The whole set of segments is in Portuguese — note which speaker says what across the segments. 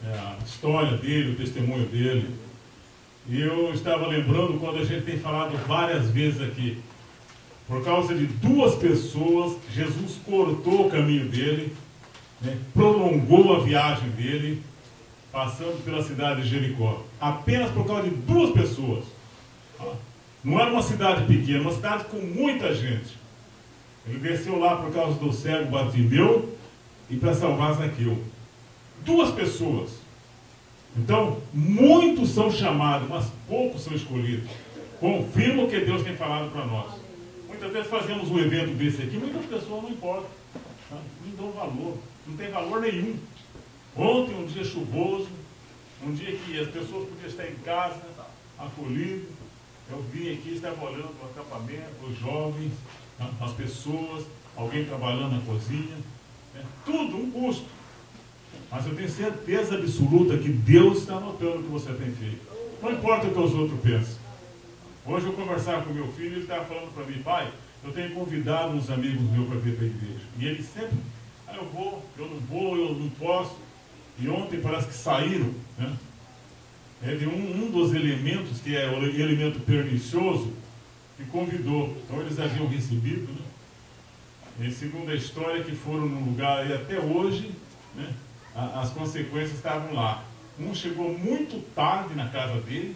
Speaker 1: a história dele, o testemunho dele. E eu estava lembrando quando a gente tem falado várias vezes aqui, por causa de duas pessoas, Jesus cortou o caminho dele, né, prolongou a viagem dele, passando pela cidade de Jericó. Apenas por causa de duas pessoas. Não era uma cidade pequena, uma cidade com muita gente. Ele desceu lá por causa do cego Bartimeu e para salvar Zaqueu. Duas pessoas. Então, muitos são chamados, mas poucos são escolhidos. Confirma o que Deus tem falado para nós. Muitas vezes fazemos um evento desse aqui, muitas pessoas não importam. Não dão valor. Não tem valor nenhum. Ontem, um dia chuvoso, um dia que as pessoas podiam estar em casa, acolhidas. Eu vim aqui, estava olhando o acampamento, os jovens, as pessoas, alguém trabalhando na cozinha. Tudo um custo. Mas eu tenho certeza absoluta que Deus está notando o que você tem feito. Não importa o que os outros pensam. Hoje eu conversava com meu filho, ele estava falando para mim, pai, eu tenho convidado uns amigos meus para vir para a igreja. E ele sempre, eu vou, eu não vou, eu não posso. E ontem parece que saíram, né? Um dos elementos, que é o elemento pernicioso, que convidou. Então eles haviam recebido, né? E segundo a história, que foram num lugar, e até hoje, né, as consequências estavam lá. Um chegou muito tarde na casa dele,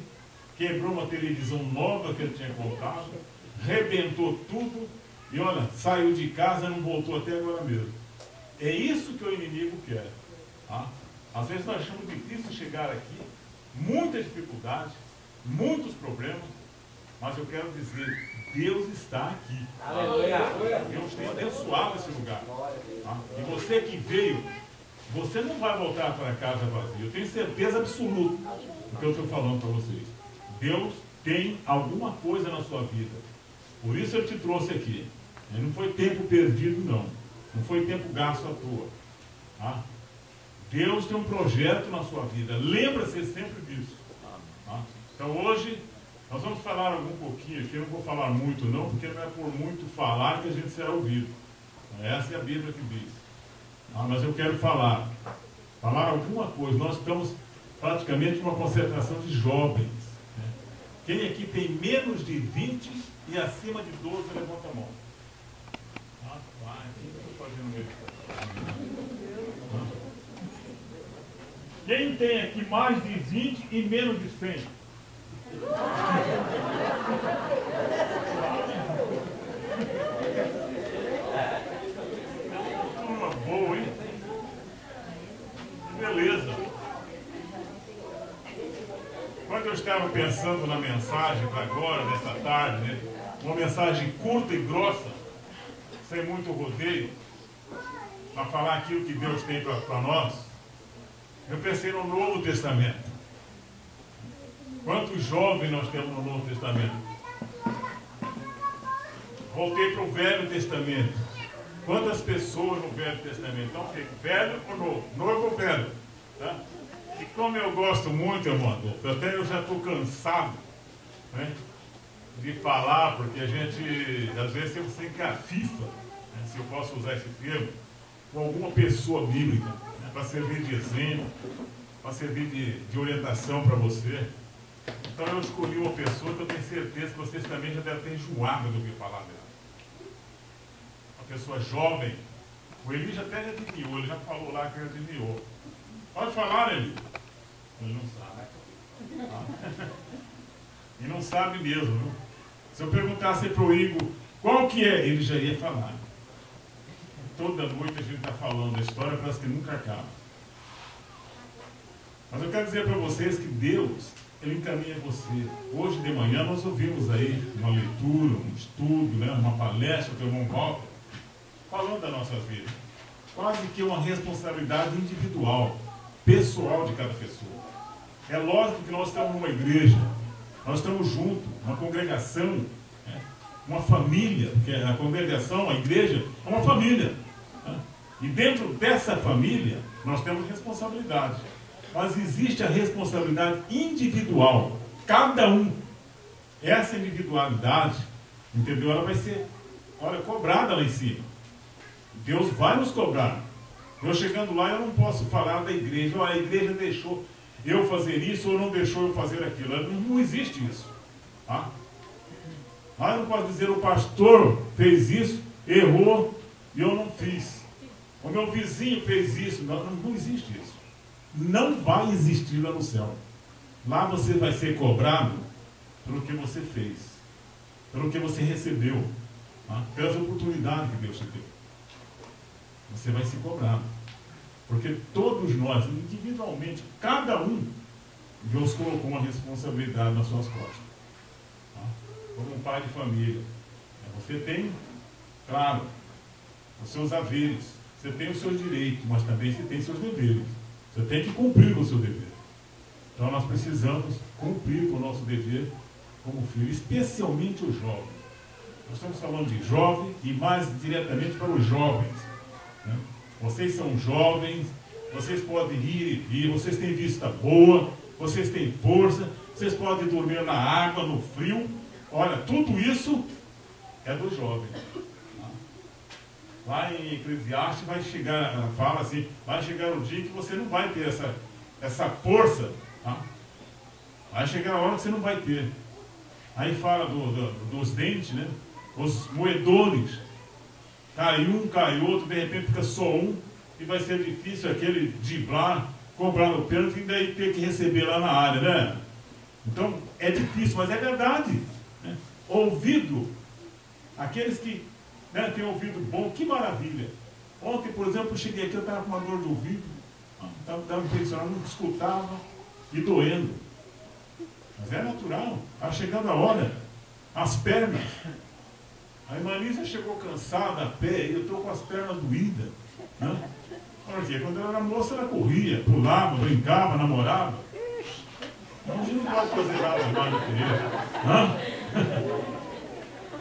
Speaker 1: quebrou uma televisão nova que ele tinha comprado, rebentou tudo, e olha, saiu de casa e não voltou até agora mesmo. É isso que o inimigo quer. Tá? Às vezes nós achamos difícil chegar aqui, muita dificuldade, muitos problemas, mas eu quero dizer, Deus está aqui. Aleluia. Deus tem abençoado esse lugar. Tá? E você que veio, você não vai voltar para casa vazio. Eu tenho certeza absoluta do que eu estou falando para vocês. Deus tem alguma coisa na sua vida. Por isso eu te trouxe aqui. Não foi tempo perdido, não. Não foi tempo gasto à toa. Tá? Deus tem um projeto na sua vida. Lembra-se sempre disso. Tá? Então hoje nós vamos falar algum pouquinho aqui. Eu não vou falar muito não, porque não é por muito falar que a gente será ouvido. Essa é a Bíblia que diz. Mas eu quero falar alguma coisa. Nós estamos praticamente numa concentração de jovens. Né? Quem aqui tem menos de 20 e acima de 12, levanta a mão. Quem tem aqui mais de 20 e menos de 100? Turma boa, hein? Beleza. Quando eu estava pensando na mensagem para agora, nessa tarde, né? Uma mensagem curta e grossa, sem muito rodeio, para falar aquilo que Deus tem para nós, eu pensei no Novo Testamento. Quantos jovens nós temos no Novo Testamento? Voltei para o Velho Testamento. Quantas pessoas no Velho Testamento? Então fica velho ou novo? Novo ou velho? Tá? E como eu gosto muito, irmão Adolfo, até eu já estou cansado, né, de falar, porque a gente, às vezes, tem que cafifa, né, se eu posso usar esse termo, com alguma pessoa bíblica, né, para servir de exemplo, para servir de orientação para você. Então eu escolhi uma pessoa que eu tenho certeza que vocês também já devem ter enjoado do que falar dela. Uma pessoa jovem. O Eli já até adivinhou, ele já falou lá que ele adivinhou. Pode falar, Eli. Ele não sabe. E não sabe mesmo, viu? Se eu perguntasse para o Igor qual que é, ele já ia falar. Toda noite a gente está falando, a história parece que nunca acaba. Mas eu quero dizer para vocês que Deus, Ele encaminha você. Hoje de manhã nós ouvimos aí uma leitura, um estudo, né, uma palestra do irmão Walter, falando das nossas vidas. Quase que uma responsabilidade individual, pessoal de cada pessoa. É lógico que nós estamos numa igreja, nós estamos juntos, uma congregação, né, uma família, porque a congregação, a igreja, é uma família. Né? E dentro dessa família, nós temos responsabilidade. Mas existe a responsabilidade individual. Cada um. Essa individualidade, entendeu? Ela vai ser, olha, cobrada lá em cima. Deus vai nos cobrar. Eu chegando lá, eu não posso falar da igreja. A igreja deixou eu fazer isso ou não deixou eu fazer aquilo. Não existe isso. Tá? Eu não posso dizer o pastor fez isso, errou e eu não fiz. O meu vizinho fez isso. Não existe isso. Não vai existir lá no céu. Lá você vai ser cobrado pelo que você fez, pelo que você recebeu, tá? Pelas oportunidades que Deus te deu. Você vai ser cobrado. Porque todos nós, individualmente, cada um, Deus colocou uma responsabilidade nas suas costas. Tá? Como um pai de família. Você tem, claro, os seus haveres, você tem os seus direitos, mas também você tem seus deveres. Você tem que cumprir com o seu dever. Então nós precisamos cumprir com o nosso dever como filho, especialmente os jovens. Nós estamos falando de jovem e mais diretamente para os jovens. Né? Vocês são jovens, vocês podem ir e vir, vocês têm vista boa, vocês têm força, vocês podem dormir na água, no frio. Olha, tudo isso é do jovem. Lá em Eclesiastes vai chegar, fala assim, vai chegar o dia que você não vai ter essa força. Tá? Vai chegar a hora que você não vai ter. Aí fala dos dentes, né? Os moedores. Cai um, cai outro, de repente fica só um, e vai ser difícil aquele driblar, cobrar no pênalti e daí ter que receber lá na área, né? Então é difícil, mas é verdade. Né? Ouvido, aqueles que têm ouvido bom, que maravilha. Ontem, por exemplo, eu cheguei aqui, eu estava com uma dor de ouvido, estava dando impressionado, não escutava e doendo. Mas é natural, está chegando a hora. As pernas. A irmã Lícia chegou cansada a pé e eu estou com as pernas doídas. Né? Porque quando ela era moça, ela corria, pulava, brincava, namorava. Hoje não pode fazer nada mais do que isso.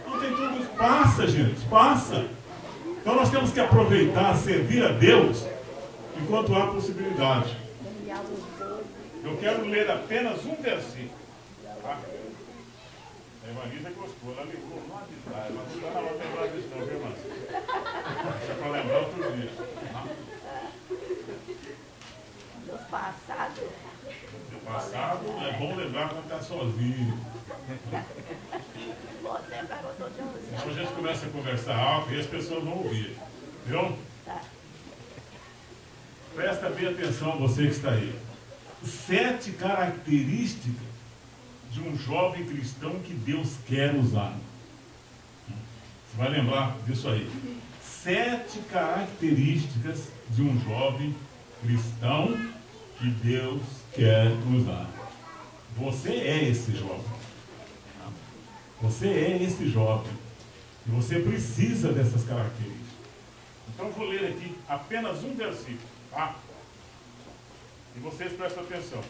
Speaker 1: Não tem tudo isso. Passa, gente, passa. Então nós temos que aproveitar, servir a Deus enquanto há possibilidade. Eu quero ler apenas um versículo. Tá? A irmã Lícia gostou, ela ligou lá de trás. Mas não vai lembrar disso não, viu, irmã? Deixa para lembrar outro dia. Tá?
Speaker 2: Do passado.
Speaker 1: Do passado é bom lembrar quando está sozinho.
Speaker 2: Pode lembrar quando eu estou sozinho.
Speaker 1: Então a gente começa a conversar alto e as pessoas vão ouvir. Viu?
Speaker 2: Tá.
Speaker 1: Presta bem atenção, você que está aí. 7 características de um jovem cristão que Deus quer usar. Você vai lembrar disso aí. 7 características de um jovem cristão que Deus quer usar. Você é esse jovem. Você é esse jovem. E você precisa dessas características. Então vou ler aqui apenas um versículo. Tá? E vocês prestem atenção.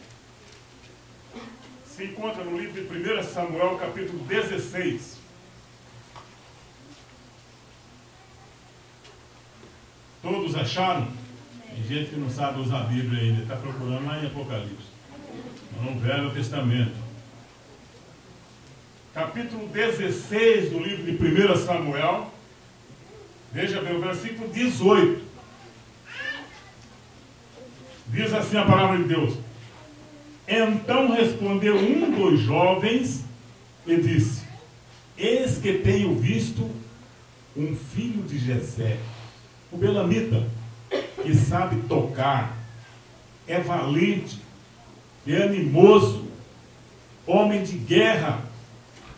Speaker 1: Se encontra no livro de 1 Samuel, capítulo 16. Todos acharam? Tem gente que não sabe usar a Bíblia ainda, está procurando lá em Apocalipse. No Velho Testamento. Capítulo 16 do livro de 1 Samuel. Veja bem, o versículo 18. Diz assim a palavra de Deus. Então respondeu um dos jovens e disse: eis que tenho visto um filho de Jessé, o belamita, que sabe tocar, é valente, é animoso, homem de guerra,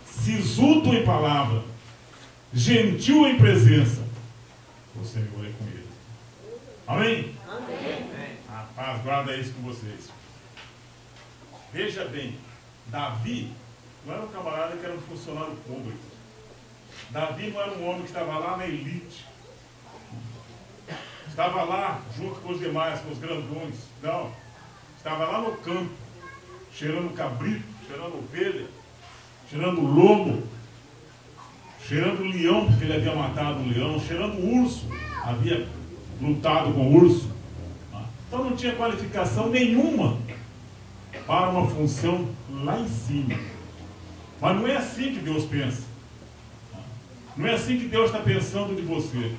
Speaker 1: sisudo em palavra, gentil em presença. O Senhor é com ele. Amém?
Speaker 2: Amém.
Speaker 1: A paz guarda isso com vocês. Veja bem, Davi não era um camarada que era um funcionário público. Davi não era um homem que estava lá na elite. Estava lá junto com os demais, com os grandões. Não. Estava lá no campo, cheirando cabrito, cheirando ovelha, cheirando lobo, cheirando leão, porque ele havia matado um leão, cheirando urso, havia lutado com o urso. Então não tinha qualificação nenhuma para uma função lá em cima. Mas não é assim que Deus pensa. Não é assim que Deus está pensando de você.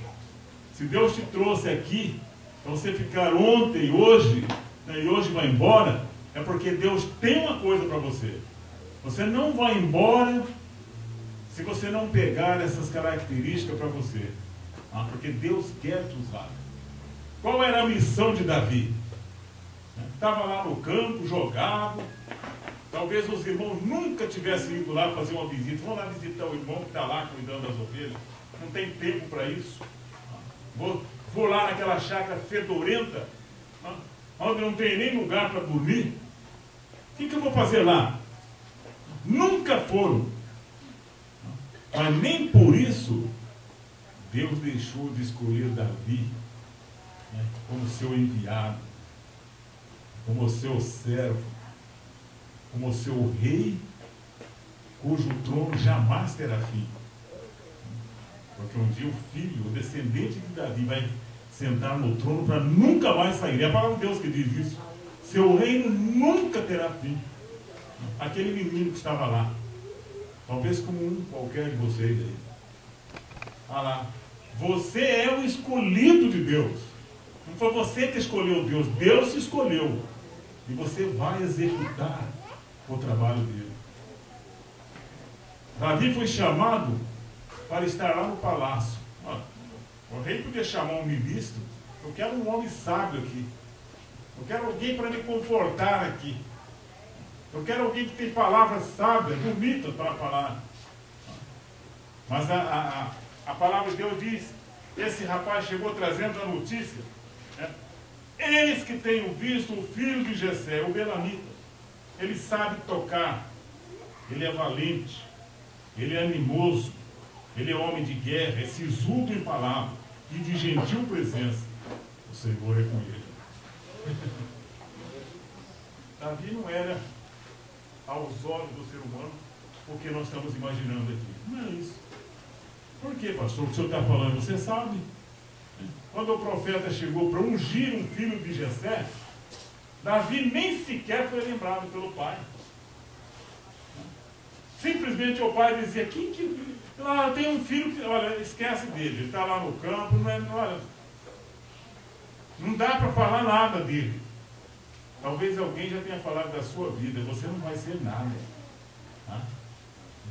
Speaker 1: Se Deus te trouxe aqui, Então você ficar ontem, hoje, né, e hoje vai embora, é porque Deus tem uma coisa para você. Você não vai embora se você não pegar essas características para você. Porque Deus quer te usar. Qual era a missão de Davi? Estava lá no campo, jogado. Talvez os irmãos nunca tivessem ido lá fazer uma visita. Vamos lá visitar o irmão que está lá cuidando das ovelhas. Não tem tempo para isso. Vou lá naquela chácara fedorenta, onde não tem nem lugar para dormir. O que eu vou fazer lá? Nunca foram. Mas nem por isso Deus deixou de escolher Davi, né, como seu enviado, como seu servo, como seu rei, cujo trono jamais terá fim. Porque um dia o filho, o descendente de Davi, vai sentar no trono para nunca mais sair. É a palavra de Deus que diz isso. Seu reino nunca terá fim. Aquele menino que estava lá, talvez como um qualquer de vocês aí. Olha lá. Você é o escolhido de Deus. Não foi você que escolheu Deus. Deus te escolheu. E você vai executar o trabalho dele. Davi foi chamado para estar lá no palácio. O rei podia chamar um ministro. Eu quero um homem sábio aqui. Eu quero alguém para me confortar aqui. Eu quero alguém que tem palavras sábias, bonitas para falar. Mas a palavra de Deus diz, esse rapaz chegou trazendo a notícia, né? Eis que tenho visto o filho de Jessé, o belamita. Ele sabe tocar, ele é valente, ele é animoso, ele é homem de guerra, é sisudo em palavra e de gentil presença. O Senhor é com ele. Davi não era aos olhos do ser humano o que nós estamos imaginando aqui. Não é isso. Por que, pastor? O que o senhor está falando? Você sabe? Quando o profeta chegou para ungir um filho de Jessé, Davi nem sequer foi lembrado pelo pai. Simplesmente o pai dizia, quem que... Lá tem um filho que... Olha, esquece dele. Ele está lá no campo, não dá para falar nada dele. Talvez alguém já tenha falado da sua vida. Você não vai ser nada. Tá?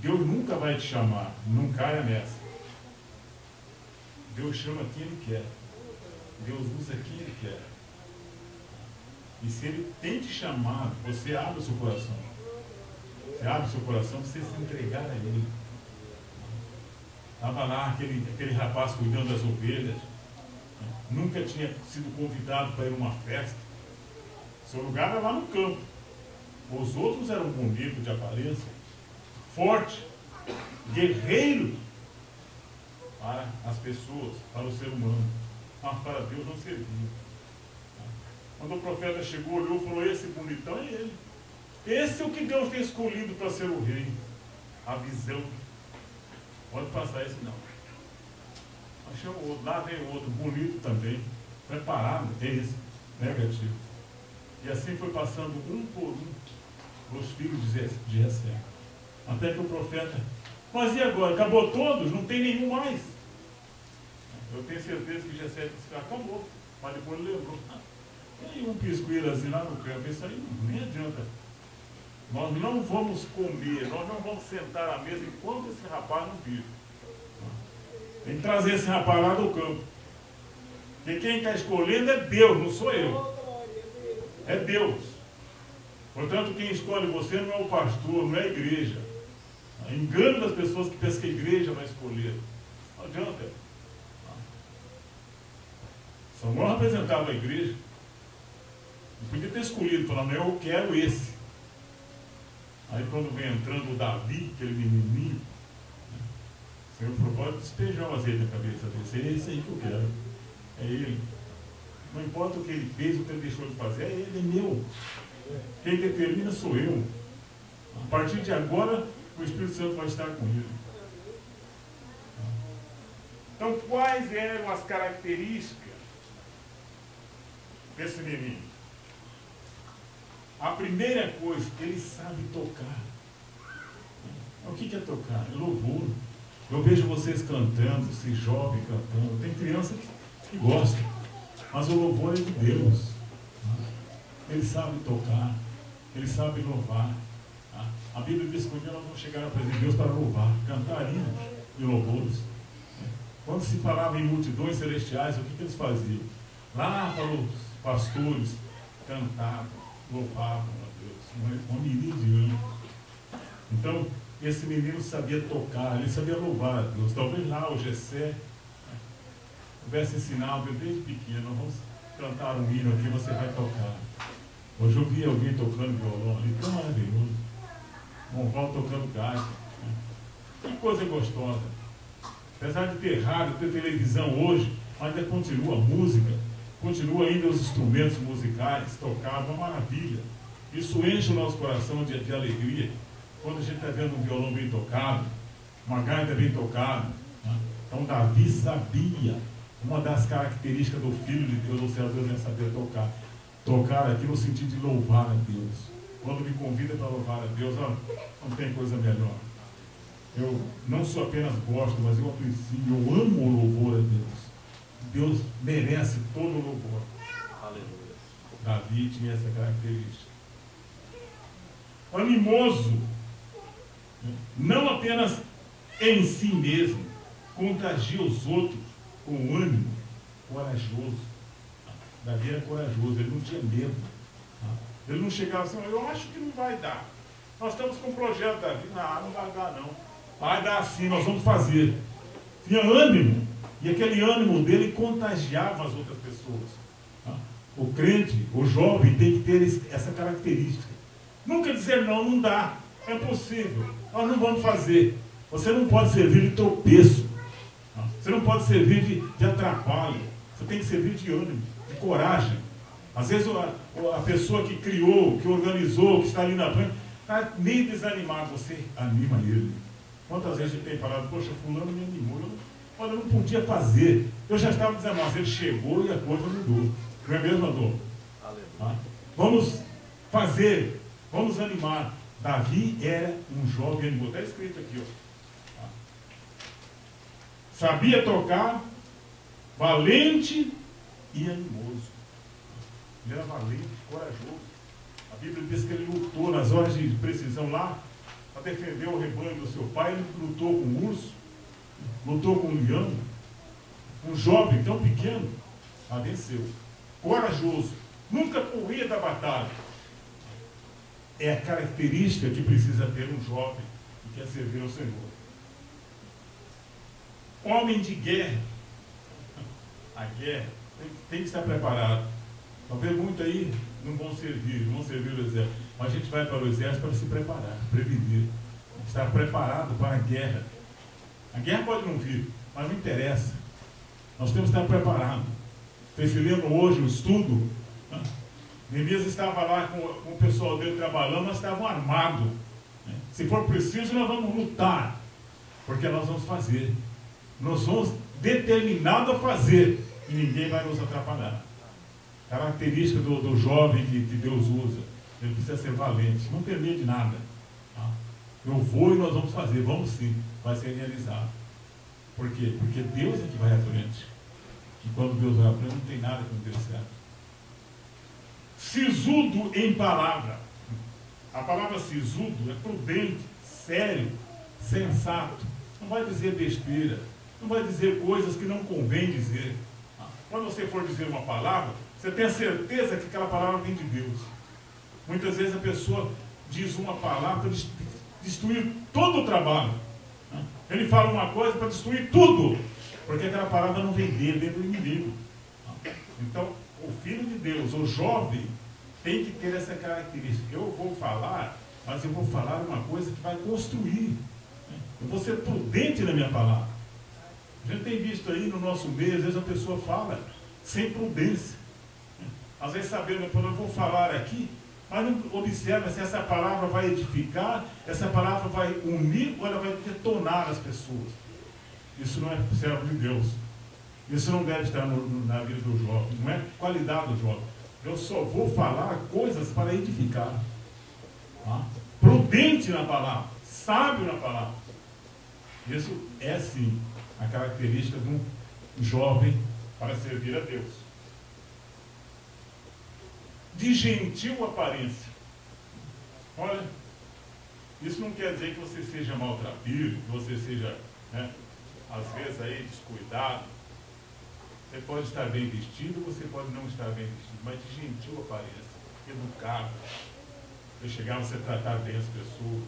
Speaker 1: Deus nunca vai te chamar. Não caia nessa. Deus chama quem Ele quer. Deus usa quem Ele quer. E se Ele tem te chamado, você abre o seu coração. Você abre o seu coração para você se entregar a Ele. Estava lá aquele rapaz cuidando das ovelhas. Nunca tinha sido convidado para ir a uma festa. Seu lugar era lá no campo. Os outros eram bonitos de aparência, forte, guerreiro para as pessoas, para o ser humano. Mas para Deus não servia. Quando o profeta chegou, olhou e falou, esse bonitão é ele. Esse é o que Deus tem escolhido para ser o rei. A visão. Pode passar esse não. Mas chama o outro. Lá vem o outro, bonito também. Preparado, tem esse negativo. E assim foi passando um por um os filhos de Jessé. Até que o profeta, mas e agora? Acabou todos? Não tem nenhum mais? Eu tenho certeza que Jessé disse, acabou. Mas depois ele lembrou. Tem um piscuirazinho lá no campo, isso aí nem adianta. Nós não vamos comer, nós não vamos sentar à mesa enquanto esse rapaz não vir. Tem que trazer esse rapaz lá do campo. Porque quem está escolhendo é Deus, não sou eu. É Deus. Portanto, quem escolhe você não é o pastor, não é a igreja. Engano das pessoas que pensam que a igreja vai escolher. Não adianta. Samuel representava a igreja. Não podia ter escolhido, falando, eu quero esse. Aí quando vem entrando o Davi, aquele menininho, o Senhor falou, pode despejar o azeite na cabeça dele. É esse aí que eu quero. É ele. Não importa o que ele fez, o que ele deixou de fazer, é ele, é meu. Quem determina sou eu. A partir de agora, o Espírito Santo vai estar com ele. Então, quais eram as características desse menino? A primeira coisa, ele sabe tocar. O que é tocar? É louvor. Eu vejo vocês cantando, esses jovens cantando. Tem criança que gosta. Mas o louvor é de Deus. Ele sabe tocar, ele sabe louvar. A Bíblia diz que um dia nós vamos chegar na presença de Deus para louvar, cantar hinos e louvores. Quando se falava em multidões celestiais, o que eles faziam? Lá para os pastores cantavam, louvavam a Deus, uma miríade de anos. Então, esse menino sabia tocar, ele sabia louvar a Deus. Talvez lá o Jessé tivesse ensinado desde pequeno: vamos cantar um hino aqui, você vai tocar. Hoje eu vi alguém tocando violão ali, tão maravilhoso. Monval tocando gaita. Que coisa gostosa. Apesar de ter rádio, ter televisão hoje, ainda continua a música, continua ainda os instrumentos musicais, tocar, uma maravilha. Isso enche o nosso coração de alegria. Quando a gente está vendo um violão bem tocado, uma gaita bem tocada. Então Davi sabia, uma das características do Filho de Deus, ou seja, Deus é saber tocar. Tocar aqui no sentido de louvar a Deus. Quando me convida para louvar a Deus, não tem coisa melhor. Eu não só apenas gosto, mas eu aprecio, eu amo o louvor a Deus. Deus merece todo o louvor. Aleluia. Davi tinha essa característica. Animoso, não apenas em si mesmo, contagia os outros com ânimo, corajoso. Davi era corajoso, ele não tinha medo. Ele não chegava assim: eu acho que não vai dar. Nós estamos com um projeto, Davi. Não vai dar não. Vai dar sim, nós vamos fazer. Tinha ânimo. E aquele ânimo dele contagiava as outras pessoas. O crente, o jovem, tem que ter essa característica. Nunca dizer não, não dá. É possível. Nós não vamos fazer. Você não pode servir de tropeço. Você não pode servir de atrapalho. Você tem que servir de ânimo, de coragem. Às vezes a pessoa que criou, que organizou, que está ali na frente, está meio desanimado. Você anima ele. Quantas vezes a gente tem falado: poxa, fulano me animou, eu não podia fazer. Eu já estava desanimado, mas ele chegou e a coisa mudou. Não é mesmo, Adolfo? Vamos fazer, vamos animar. Davi era um jovem animoso. Está escrito aqui, ó. Sabia tocar, valente e animoso. Ele era valente, corajoso. A Bíblia diz que ele lutou nas horas de precisão lá, para defender o rebanho do seu pai. Ele lutou com o urso, lutou com o leão. Um jovem tão pequeno, mas venceu. Corajoso, nunca corria da batalha. É a característica que precisa ter um jovem que quer servir ao Senhor. Homem de guerra. A guerra tem que estar preparado. Talvez muito aí não vão servir o exército. Mas a gente vai para o exército para se preparar, prevenir. Estar preparado para a guerra. A guerra pode não vir, mas não interessa. Nós temos que estar preparados. Vocês se lembram hoje o estudo? Neemias estava lá com o pessoal dele trabalhando, nós estávamos armados. Se for preciso, nós vamos lutar. Porque nós vamos fazer. Nós somos determinados a fazer. E ninguém vai nos atrapalhar. Característica do jovem que Deus usa. Ele precisa ser valente. Não ter medo de nada. Eu vou e nós vamos fazer. Vamos sim. Vai ser realizado. Por quê? Porque Deus é que vai à frente. E quando Deus vai à frente, não tem nada que não dê certo. Sisudo em palavra. A palavra sisudo é prudente, sério, sensato. Não vai dizer besteira. Não vai dizer coisas que não convém dizer. Quando você for dizer uma palavra, você tem a certeza que aquela palavra vem de Deus. Muitas vezes a pessoa diz uma palavra para destruir todo o trabalho. Ele fala uma coisa para destruir tudo, porque aquela palavra não vem dele, vem do inimigo. Então, o filho de Deus, o jovem, tem que ter essa característica. Eu vou falar, mas eu vou falar uma coisa que vai construir. Eu vou ser prudente na minha palavra. A gente tem visto aí no nosso meio, às vezes a pessoa fala sem prudência. Às vezes sabendo, eu vou falar aqui, mas não observa se essa palavra vai edificar, essa palavra vai unir ou ela vai detonar as pessoas. Isso não é servo de Deus. Isso não deve estar na vida do jovem, não é qualidade do jovem. Eu só vou falar coisas para edificar. Prudente na palavra, sábio na palavra. Isso é sim a característica de um jovem para servir a Deus. de gentil aparência. Olha, isso não quer dizer que você seja maltrapilho, que você seja, né, às vezes aí descuidado. Você pode estar bem vestido, você pode não estar bem vestido, mas de gentil aparência, educado. Você chegar, você tratar bem as pessoas,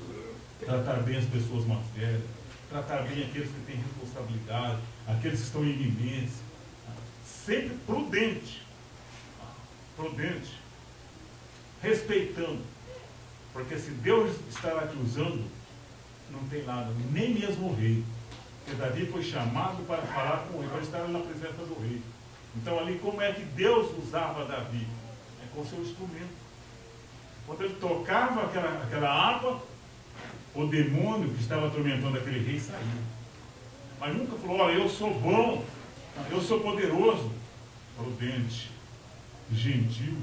Speaker 1: tratar bem as pessoas mais velhas, tratar bem aqueles que têm responsabilidade, aqueles que estão em eminência. Sempre prudente, respeitando. Porque se Deus estará te usando, não tem nada, nem mesmo o rei. Porque Davi foi chamado para falar com o rei, para estar na presença do rei. Então ali, como é que Deus usava Davi? É com seu instrumento. Quando ele tocava aquela harpa, o demônio que estava atormentando aquele rei saía. Mas nunca falou, olha, eu sou bom, eu sou poderoso. Prudente, gentil,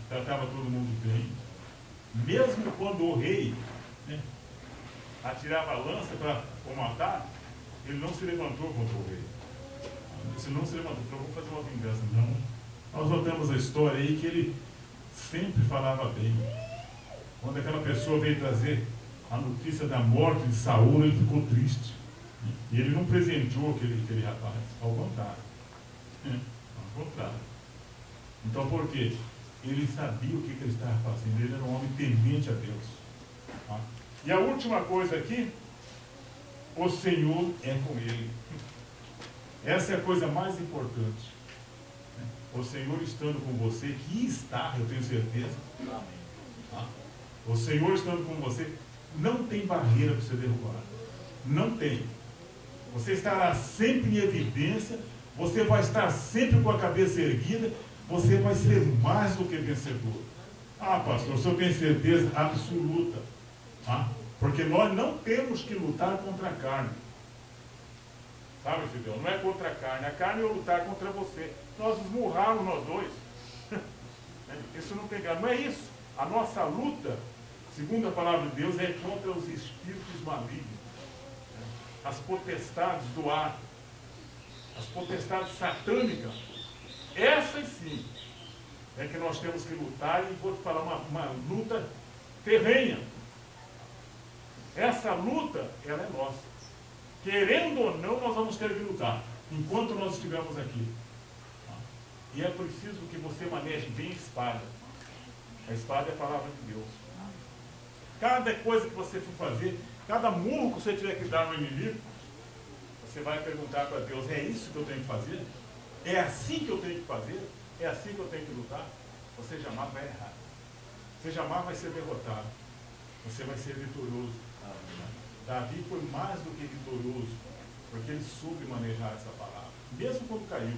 Speaker 1: tratava todo mundo bem. Mesmo quando o rei, né, atirava a lança para o matar, ele não se levantou contra o rei. Ele não se levantou, falou, vou fazer uma vingança. Não. Nós notamos a história aí que ele sempre falava bem. Quando aquela pessoa veio trazer a notícia da morte de Saul, ele ficou triste. E ele não presenteou aquele rapaz, ao contrário. Ao contrário. Então por quê? Ele sabia o que ele estava fazendo, ele era um homem temente a Deus. Tá? E a última coisa aqui, o Senhor é com ele. Essa é a coisa mais importante. O Senhor estando com você, que está, eu tenho certeza. Tá? O Senhor estando com você, não tem barreira para você derrubar. Não tem. Você estará sempre em evidência, você vai estar sempre com a cabeça erguida, você vai ser mais do que vencedor. Ah, pastor, o senhor tem certeza absoluta. Tá? Porque nós não temos que lutar contra a carne. Sabe, Fidel? Não é contra a carne. A carne é lutar contra você. Nós esmurramos nós dois. Isso não tem graça. Não é isso. A nossa luta, segundo a palavra de Deus, é contra os espíritos malignos. As potestades do ar. As potestades satânicas. Essas sim é que nós temos que lutar. E vou te falar uma luta ferrenha. Essa luta, ela é nossa. Querendo ou não, nós vamos ter que lutar, enquanto nós estivermos aqui. E é preciso que você maneje bem a espada. A espada é a palavra de Deus. Cada coisa que você for fazer, cada murro que você tiver que dar no inimigo, você vai perguntar para Deus, é isso que eu tenho que fazer? É assim que eu tenho que fazer? É assim que eu tenho que lutar? Você jamais vai errar. Você jamais vai ser derrotado. Você vai ser vitorioso. Davi foi mais do que vitorioso, porque ele soube manejar essa palavra, mesmo quando caiu.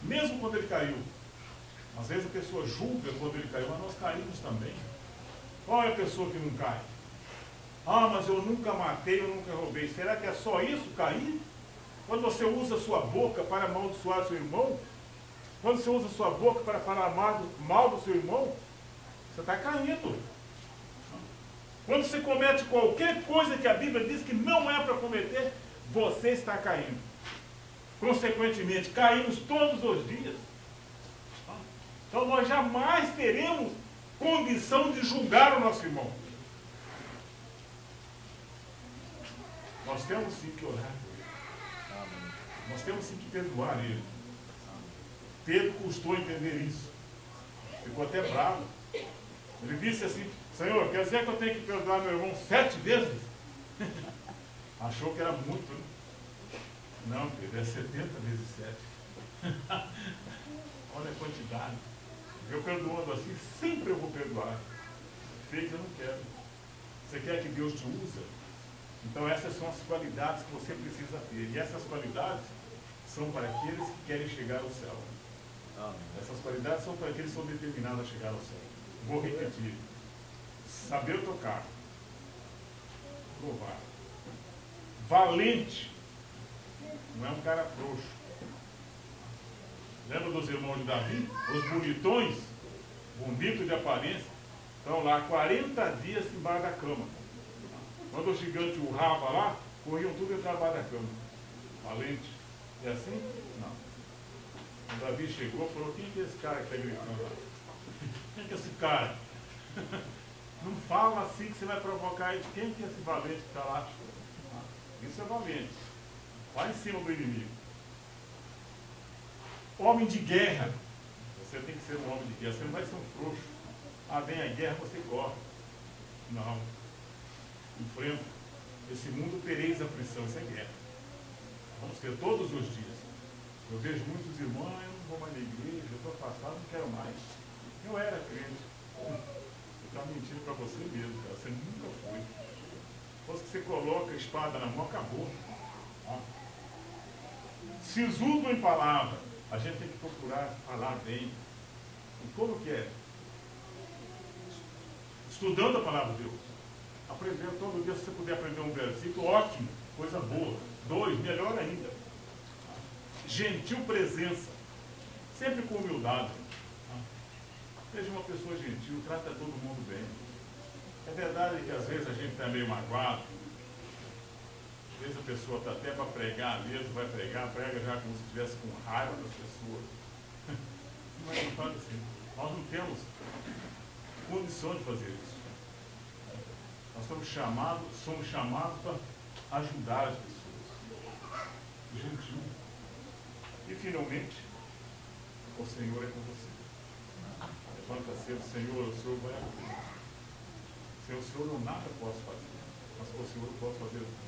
Speaker 1: Mesmo quando ele caiu. Às vezes a pessoa julga quando ele caiu, mas nós caímos também. Qual é a pessoa que não cai? Ah, mas eu nunca matei, eu nunca roubei. Será que é só isso, cair? Quando você usa a sua boca para amaldiçoar seu irmão, quando você usa a sua boca para falar mal do seu irmão, você está caindo. Quando você comete qualquer coisa que a Bíblia diz que não é para cometer, você está caindo. Consequentemente, caímos todos os dias. Então nós jamais teremos condição de julgar o nosso irmão. Nós temos sim que orar por ele. Nós temos sim que perdoar ele. Pedro custou entender isso. Ficou até bravo. Ele disse assim, Senhor, quer dizer que eu tenho que perdoar meu irmão 7 vezes? Achou que era muito, né? Não, Pedro, é 70 vezes 7. Olha a quantidade. Eu perdoando assim, sempre eu vou perdoar. Fake eu não quero. Você quer que Deus te use? Então essas são as qualidades que você precisa ter. E essas qualidades são para aqueles que querem chegar ao céu. Essas qualidades são para aqueles que são determinados a chegar ao céu. Vou repetir. Saber tocar. Louvar. Valente. Não é um cara frouxo. Lembra dos irmãos de Davi? Os bonitões, bonitos de aparência, estão lá 40 dias embaixo da cama. Quando o gigante urrava lá, corriam tudo embaixo da cama. Valente. É assim? Não. Quando Davi chegou, falou, quem é esse cara que está gritando lá? esse cara. Não fala assim que você vai provocar ele. Quem que é esse valente que está lá? Isso é valente. Lá em cima do inimigo. Homem de guerra. Você tem que ser um homem de guerra. Você não vai ser um frouxo. Ah, vem a guerra, você corre. Não. Enfrenta. Esse mundo tereis aflição. Isso é guerra. Vamos ter todos os dias. Eu vejo muitos irmãos, eu não vou mais na igreja, eu estou afastado, não quero mais. Eu era crente. Eu estava mentindo para você mesmo, cara. Você nunca foi. Depois que você coloca a espada na mão, acabou. Sisudo em palavra. A gente tem que procurar falar bem. E como que é? Estudando a palavra de Deus. Aprendendo todo dia, se você puder aprender um versículo, ótimo, coisa boa. 2, melhor ainda. Gentil presença. Sempre com humildade. Seja uma pessoa gentil, trata todo mundo bem. É verdade que às vezes a gente está meio magoado. Às vezes a pessoa está até para pregar mesmo, vai pregar, prega já como se estivesse com raiva das pessoas. Mas não faz assim. Nós não temos condição de fazer isso. Nós somos chamados para ajudar as pessoas. Gentil. E finalmente, o Senhor é com você. Levanta cedo, Senhor, o Senhor vai abrir. Sem o Senhor eu nada posso fazer, mas com o Senhor eu posso fazer tudo.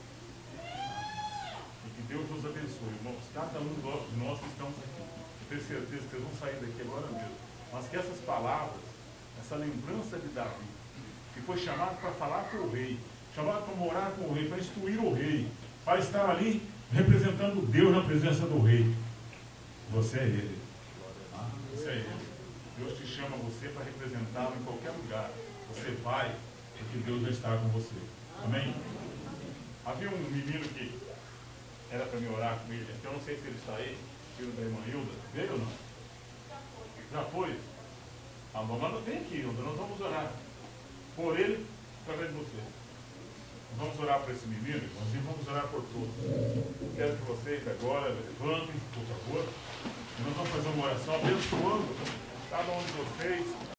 Speaker 1: E que Deus nos abençoe, irmãos. Cada um de nós que estamos aqui. Eu tenho certeza que vocês vão sair daqui agora mesmo. Mas que essas palavras, essa lembrança de Davi, que foi chamado para falar com o rei, chamado para morar com o rei, para instruir o rei, para estar ali representando Deus na presença do rei. Você é ele. Você é ele. Deus te chama você para representá-lo em qualquer lugar. Você vai, porque Deus já está com você. Amém? Havia um menino que era para me orar com ele. Eu não sei se ele está aí, filho da irmã Hilda. Veio ou não? Já foi? A mamãe vem aqui, Hilda. Nós vamos orar por ele, através de você. Nós vamos orar por esse menino, irmãos, e vamos orar por todos. Quero que vocês agora levantem, por favor. E nós vamos fazer uma oração abençoando cada um de vocês.